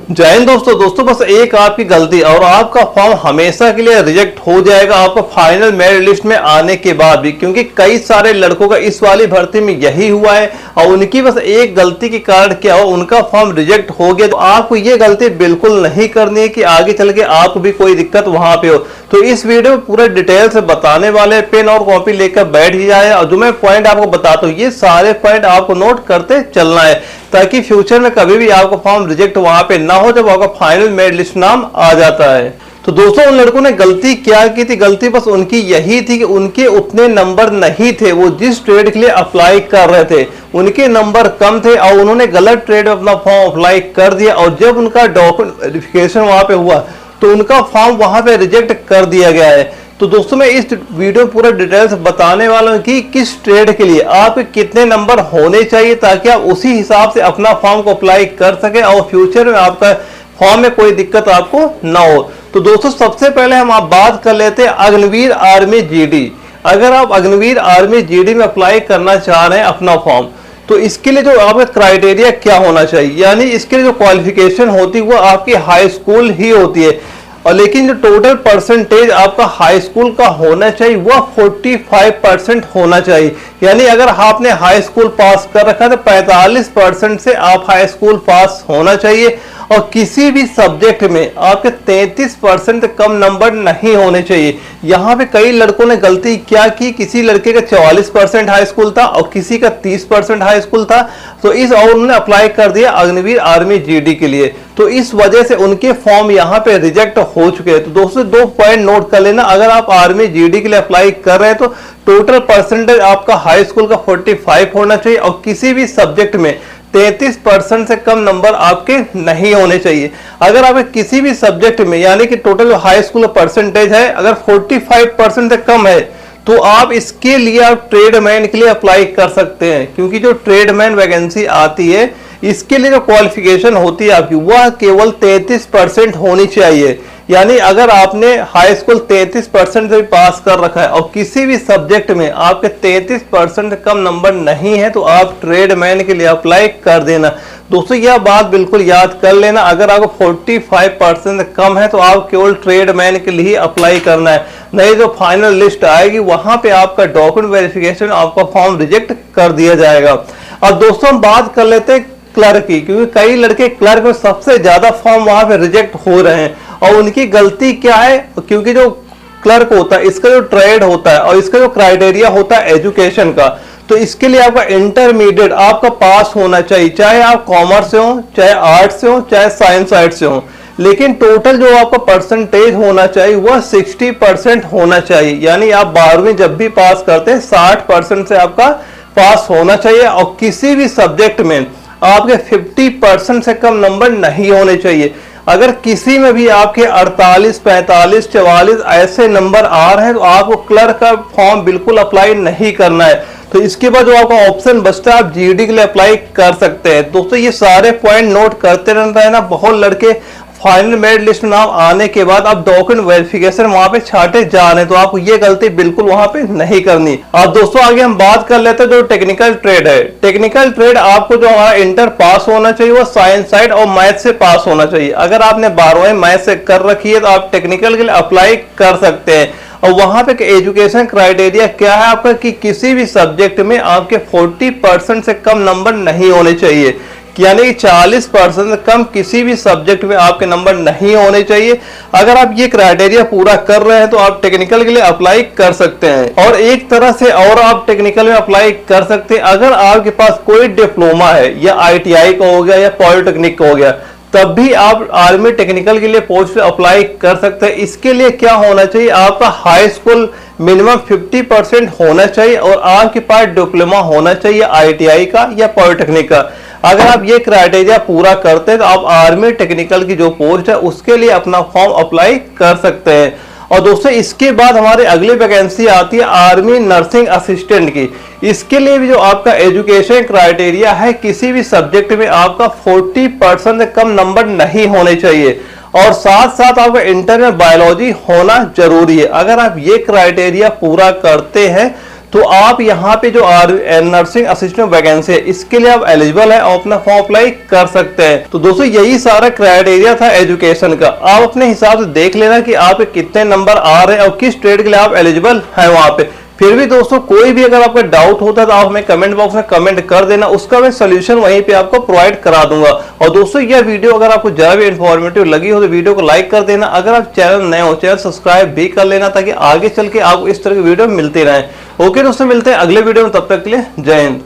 जय हिंद दोस्तों बस एक आपकी गलती और आपका फॉर्म हमेशा के लिए रिजेक्ट हो जाएगा आपका फाइनल मेरिट लिस्ट में आने के बाद भी, क्योंकि कई सारे लड़कों का इस वाली भर्ती में यही हुआ है और उनकी बस एक गलती के कारण क्या हो उनका फॉर्म रिजेक्ट हो गया। तो आपको ये गलती बिल्कुल नहीं करनी है कि आगे चल के आपको भी कोई दिक्कत वहां पे हो। तो इस वीडियो में पूरा डिटेल से बताने वाले, पेन और कॉपी लेकर बैठ जाए और जो मैं पॉइंट आपको बताता हूँ ये सारे पॉइंट आपको नोट करते चलना है ताकि फ्यूचर में कभी भी आपका फॉर्म रिजेक्ट वहां पे ना हो जब आपका फाइनल मेरिट लिस्ट नाम आ जाता है। तो दोस्तों उन लड़कों ने गलती क्या की थी, गलती बस उनकी यही थी कि उनके उतने नंबर नहीं थे, वो जिस ट्रेड के लिए अप्लाई कर रहे थे उनके नंबर कम थे और उन्होंने गलत ट्रेड में अपना फॉर्म अप्लाई कर दिया और जब उनका डॉक्यूमेंट वेरिफिकेशन वहां पे हुआ तो उनका फॉर्म वहां पे रिजेक्ट कर दिया गया है। तो दोस्तों मैं इस वीडियो में पूरा डिटेल्स बताने वाला हूं कि किस ट्रेड के लिए आपके कितने नंबर होने चाहिए ताकि आप उसी हिसाब से अपना फॉर्म को अप्लाई कर सके और फ्यूचर में आपका फॉर्म में कोई दिक्कत आपको ना हो। तो दोस्तों सबसे पहले हम आप बात कर लेते हैं अग्निवीर आर्मी जीडी। अगर आप अग्निवीर आर्मी जीडी में अप्लाई करना चाह रहे हैं अपना फॉर्म तो इसके लिए जो आपका क्राइटेरिया क्या होना चाहिए, यानी इसके लिए जो क्वालिफिकेशन होती है वो आपकी हाई स्कूल ही होती है और लेकिन जो टोटल परसेंटेज आपका हाई स्कूल का होना चाहिए वह 45% होना चाहिए। यानी अगर आपने हाई स्कूल पास कर रखा है तो 45% से आप हाई स्कूल पास होना चाहिए और किसी भी सब्जेक्ट में आपके 33% से कम नंबर नहीं होने चाहिए। यहाँ पे कई लड़कों ने गलती क्या की, किसी लड़के का 44% हाई स्कूल था और किसी का 30% हाई स्कूल था तो इस और उन्होंने अप्लाई कर दिया अग्निवीर आर्मी जीडी के लिए, तो इस वजह से उनके फॉर्म यहाँ पे रिजेक्ट हो चुके हैं। तो दोस्तों दो पॉइंट नोट कर लेना, अगर आप आर्मी जीडी के लिए अप्लाई कर रहे हैं तो टोटल परसेंटेज आपका हाई स्कूल का 45 होना चाहिए और किसी भी सब्जेक्ट में 33% से कम नंबर आपके नहीं होने चाहिए। अगर आप किसी भी सब्जेक्ट में यानी कि टोटल हाई स्कूल का परसेंटेज है अगर 45% से कम है तो आप इसके लिए आप ट्रेडमैन के लिए अप्लाई कर सकते हैं, क्योंकि जो ट्रेडमैन वैकेंसी आती है इसके लिए जो क्वालिफिकेशन होती है आपकी वह केवल 33% होनी चाहिए। यानी अगर आपने हाई स्कूल 33% से पास कर रखा है और किसी भी सब्जेक्ट में आपके 33% से कम नंबर नहीं है तो आप ट्रेडमैन के लिए अप्लाई कर देना। दोस्तों यह बात बिल्कुल याद कर लेना, अगर आपको 45% से कम है तो आप केवल ट्रेडमैन के लिए अप्लाई करना है, नहीं जो फाइनल लिस्ट आएगी वहां पे आपका डॉक्यूमेंट वेरिफिकेशन आपका फॉर्म रिजेक्ट कर दिया जाएगा। अब दोस्तों हम बात कर लेते हैं क्लर्क की, क्योंकि कई लड़के क्लर्क में सबसे ज्यादा फॉर्म वहां पे रिजेक्ट हो रहे हैं और उनकी गलती क्या है, क्योंकि जो क्लर्क होता है इसका जो ट्रेड होता है और इसका जो क्राइटेरिया होता है एजुकेशन का, तो इसके लिए आपका इंटरमीडिएट आपका पास होना चाहिए, चाहे आप कॉमर्स से हो, चाहे आर्ट्स से हो, चाहे साइंस साइड से हो, लेकिन टोटल जो आपका परसेंटेज होना चाहिए वह 60% होना चाहिए। यानी आप 12वीं जब भी पास करते हैं 60% से आपका पास होना चाहिए और किसी भी सब्जेक्ट में आपके 50% से कम नंबर नहीं होने चाहिए। अगर किसी में भी आपके 48, 45, 44 ऐसे नंबर आ रहे हैं तो आपको क्लर्क का फॉर्म बिल्कुल अप्लाई नहीं करना है। तो इसके बाद जो आपका ऑप्शन बचता है आप जीडी के लिए अप्लाई कर सकते हैं। दोस्तों ये सारे पॉइंट नोट करते रहना है ना, बहुत लड़के फाइनल मेरिट लिस्ट में नाम आने के बाद आप डॉक्यूमेंट वेरिफिकेशन वहां पे छाटे जा रहे हैं तो आपको ये गलती बिल्कुल वहां पे नहीं करनी। अब दोस्तों आगे हम बात कर लेते हैं जो टेक्निकल ट्रेड है। टेक्निकल ट्रेड आपको जो हमारा इंटर पास होना चाहिए वो साइंस साइड और मैथ से पास होना चाहिए। अगर आपने 12वीं मैथ से कर रखी है तो आप टेक्निकल के लिए अप्लाई कर सकते हैं और वहां पे एजुकेशन क्राइटेरिया क्या है आपका कि किसी भी सब्जेक्ट में आपके 40% से कम नंबर नहीं होने चाहिए, यानी कि 40% से कम किसी भी सब्जेक्ट में आपके नंबर नहीं होने चाहिए। अगर आप ये क्राइटेरिया पूरा कर रहे हैं तो आप टेक्निकल के लिए अप्लाई कर सकते हैं। और एक तरह से और आप टेक्निकल में अप्लाई कर सकते हैं, अगर आपके पास कोई डिप्लोमा है या ITI का हो गया या पॉलिटेक्निक का हो गया तब भी आप आर्मी टेक्निकल के लिए पोस्ट अप्लाई कर सकते हैं। इसके लिए क्या होना चाहिए, आपका हाई स्कूल मिनिमम 50% होना चाहिए और आपके पास डिप्लोमा होना चाहिए ITI का या पॉलिटेक्निक का। अगर आप ये क्राइटेरिया पूरा करते हैं तो आप आर्मी टेक्निकल की जो पोस्ट है उसके लिए अपना फॉर्म अप्लाई कर सकते हैं। और दोस्तों इसके बाद हमारी अगली वैकेंसी आती है आर्मी नर्सिंग असिस्टेंट की। इसके लिए भी जो आपका एजुकेशन क्राइटेरिया है किसी भी सब्जेक्ट में आपका 40% से कम नंबर नहीं होने चाहिए और साथ साथ आपका इंटर में बायोलॉजी होना जरूरी है। अगर आप ये क्राइटेरिया पूरा करते हैं तो आप यहाँ पे जो नर्सिंग असिस्टेंट वैकेंसी है इसके लिए आप एलिजिबल है और अपना फॉर्म अप्लाई कर सकते हैं। तो दोस्तों यही सारा क्राइटेरिया था एजुकेशन का। आप अपने हिसाब से देख लेना कि आप कितने नंबर आ रहे हैं और किस ट्रेड के लिए आप एलिजिबल हैं वहां पे। फिर भी दोस्तों कोई भी अगर आपका डाउट होता है तो आप हमें कमेंट बॉक्स में कमेंट कर देना, उसका मैं सोल्यूशन वहीं पे आपको प्रोवाइड करा दूंगा। और दोस्तों यह वीडियो अगर आपको जरा भी इंफॉर्मेटिव लगी हो तो वीडियो को लाइक कर देना। अगर आप चैनल नए हो चैनल सब्सक्राइब भी कर लेना ताकि आगे चल के आपको इस तरह की वीडियो मिलती रहे। ओके दोस्तों, मिलते हैं अगले वीडियो में, तब तक के लिए जय हिंद।